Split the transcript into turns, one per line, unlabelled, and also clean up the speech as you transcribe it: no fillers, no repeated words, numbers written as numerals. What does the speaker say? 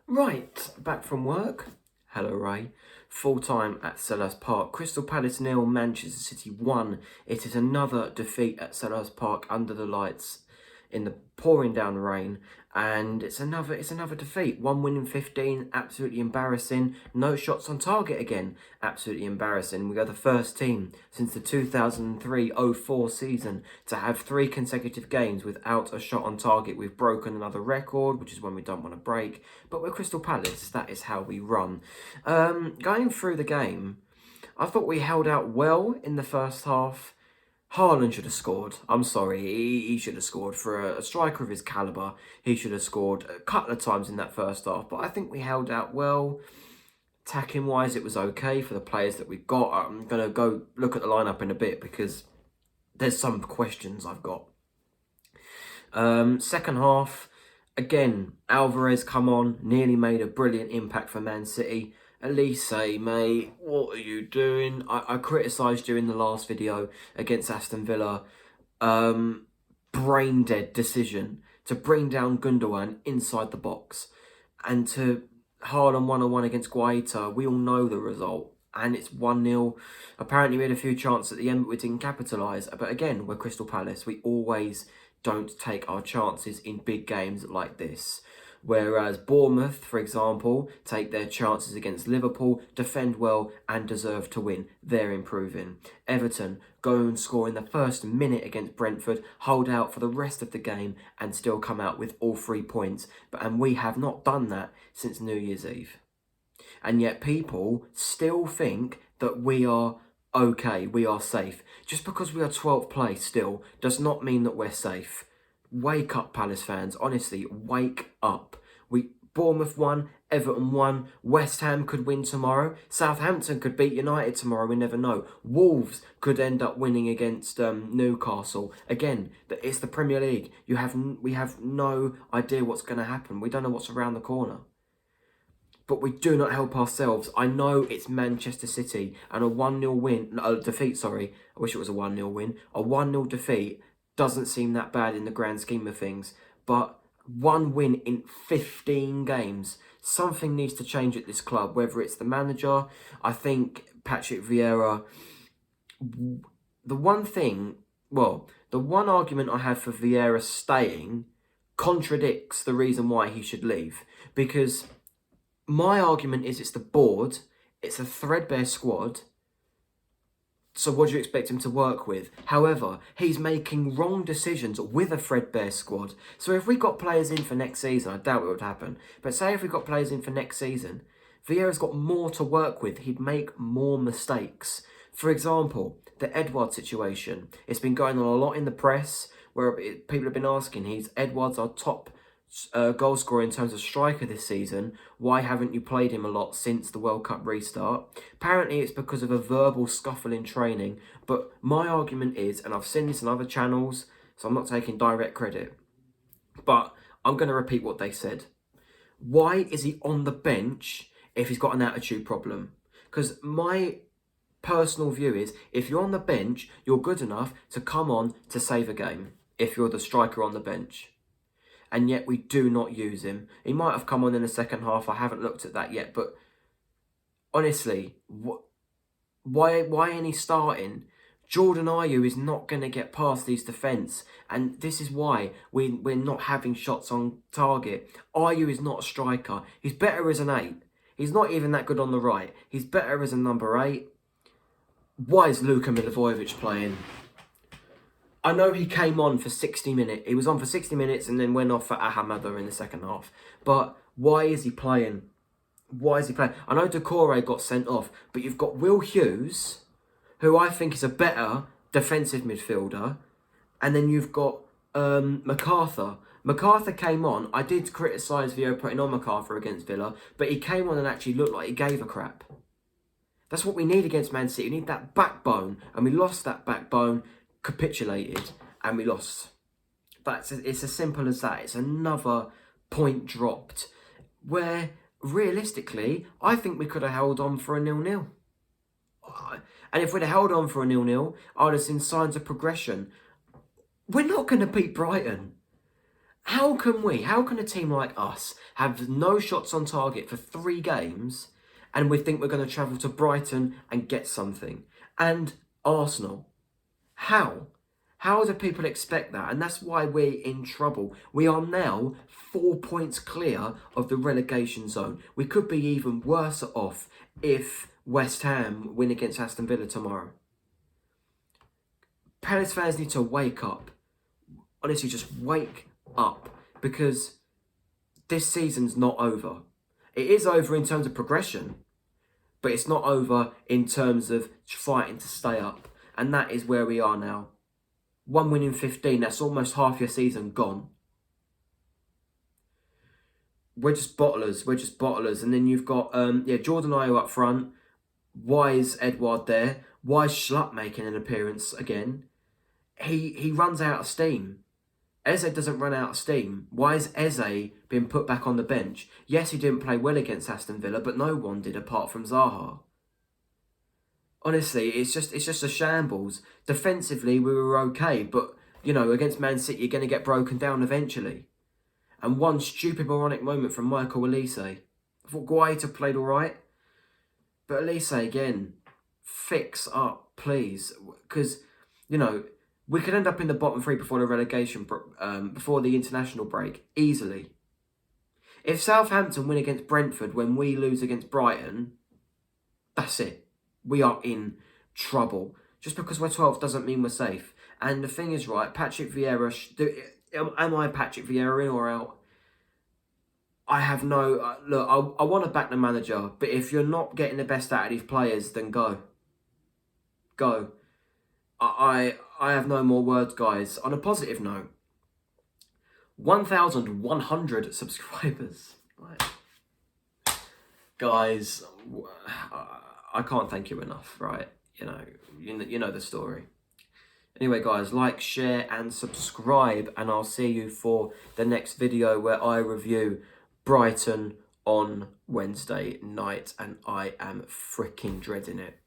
Right, back from work. Hello, Ray. Full time at Selhurst Park. Crystal Palace 0, Manchester City 1. It is another defeat at Selhurst Park under the lights in the pouring down rain, and it's another defeat. 1 win in 15, absolutely embarrassing. No shots on target again, absolutely embarrassing. We are the first team since the 2003-04 season to have 3 consecutive games without a shot on target. We've broken another record, which is one we don't want to break, but we're Crystal Palace. That is how we run. Going through the game, I thought we held out well in the first half. Haaland should have scored. I'm sorry, he should have scored. For a striker of his calibre, he should have scored a couple of times in that first half. But I think we held out well. Attacking-wise, it was okay for the players that we've got. I'm going to go look at the lineup in a bit because there's some questions I've got. Second half, again, Alvarez come on, nearly made a brilliant impact for Man City. Elise, mate, what are you doing? I criticised you in the last video against Aston Villa. Brain dead decision to bring down Gundogan inside the box and to Haaland 1-on-1 against Guaita. We all know the result. And it's 1-0. Apparently we had a few chances at the end, but we didn't capitalise. But again, we're Crystal Palace. We always don't take our chances in big games like this. Whereas Bournemouth, for example, take their chances against Liverpool, defend well and deserve to win. They're improving. Everton go and score in the first minute against Brentford, hold out for the rest of the game and still come out with all 3 points. And we have not done that since New Year's Eve. And yet people still think that we are okay, we are safe. Just because we are 12th place still does not mean that we're safe. Wake up, Palace fans. Honestly, wake up. Bournemouth won, Everton won, West Ham could win tomorrow, Southampton could beat United tomorrow, we never know. Wolves could end up winning against Newcastle. Again, it's the Premier League. We have no idea what's going to happen. We don't know what's around the corner. But we do not help ourselves. I know it's Manchester City and a 1-0 win, defeat, sorry. I wish it was a 1-0 win. A 1-0 defeat doesn't seem that bad in the grand scheme of things. But 1 win in 15 games. Something needs to change at this club, whether it's the manager. I think Patrick Vieira, the one argument I have for Vieira staying contradicts the reason why he should leave. Because my argument is it's the board, it's a threadbare squad. So what do you expect him to work with? However, he's making wrong decisions with a threadbare squad. So if we got players in for next season, I doubt it would happen. But say if we got players in for next season, Vieira's got more to work with. He'd make more mistakes. For example, the Edouard situation. It's been going on a lot in the press where people have been asking, Edouard's our top goal scorer in terms of striker this season. Why haven't you played him a lot since the World Cup restart? Apparently it's because of a verbal scuffle in training, but my argument is, and I've seen this on other channels, so I'm not taking direct credit, but I'm going to repeat what they said. Why is he on the bench if he's got an attitude problem? Because my personal view is, if you're on the bench, you're good enough to come on to save a game, if you're the striker on the bench. And yet we do not use him. He might have come on in the second half. I haven't looked at that yet. But honestly, why ain't he starting? Jordan Ayew is not going to get past these defence. And this is why we're not having shots on target. Ayew is not a striker. He's better as an 8. He's not even that good on the right. He's better as a number 8. Why is Luka Milivojevic playing? I know he came on for 60 minutes. He was on for 60 minutes and then went off for Ahamada in the second half. But why is he playing? Why is he playing? I know Doucouré got sent off, but you've got Will Hughes, who I think is a better defensive midfielder. And then you've got MacArthur. MacArthur came on. I did criticise Vieira putting on MacArthur against Villa, but he came on and actually looked like he gave a crap. That's what we need against Man City. We need that backbone. And we lost that backbone, capitulated, and we lost. It's as simple as that. It's another point dropped where realistically I think we could have held on for a 0-0. And if we'd have held on for a 0-0, I would have seen signs of progression. We're not going to beat Brighton. How can a team like us have no shots on target for 3 games and we think we're going to travel to Brighton and get something? And Arsenal. How? How do people expect that? And that's why we're in trouble. We are now 4 points clear of the relegation zone. We could be even worse off if West Ham win against Aston Villa tomorrow. Palace fans need to wake up. Honestly, just wake up, because this season's not over. It is over in terms of progression, but it's not over in terms of fighting to stay up. And that is where we are now. 1 win in 15, that's almost half your season gone. We're just bottlers. And then you've got Jordan Ayew up front. Why is Edouard there? Why is Schlupp making an appearance again? He runs out of steam. Eze doesn't run out of steam. Why is Eze being put back on the bench? Yes, he didn't play well against Aston Villa, but no one did apart from Zaha. Honestly, it's just a shambles. Defensively, we were okay, but, against Man City, you're going to get broken down eventually. And one stupid moronic moment from Michael Olise. I thought Guaita played all right, but Olise, again, fix up, please. Because, we could end up in the bottom 3 before the relegation, before the international break, easily. If Southampton win against Brentford when we lose against Brighton, that's it. We are in trouble. Just because we're 12th doesn't mean we're safe. And the thing is, right, Patrick Vieira, am I Patrick Vieira in or out? I have no... look, I want to back the manager, but if you're not getting the best out of these players, then go. Go. I have no more words, guys. On a positive note, 1,100 subscribers. Right. Guys, I can't thank you enough, right? You know the story. Anyway, guys, like, share, and subscribe, and I'll see you for the next video where I review Brighton on Wednesday night, and I am freaking dreading it.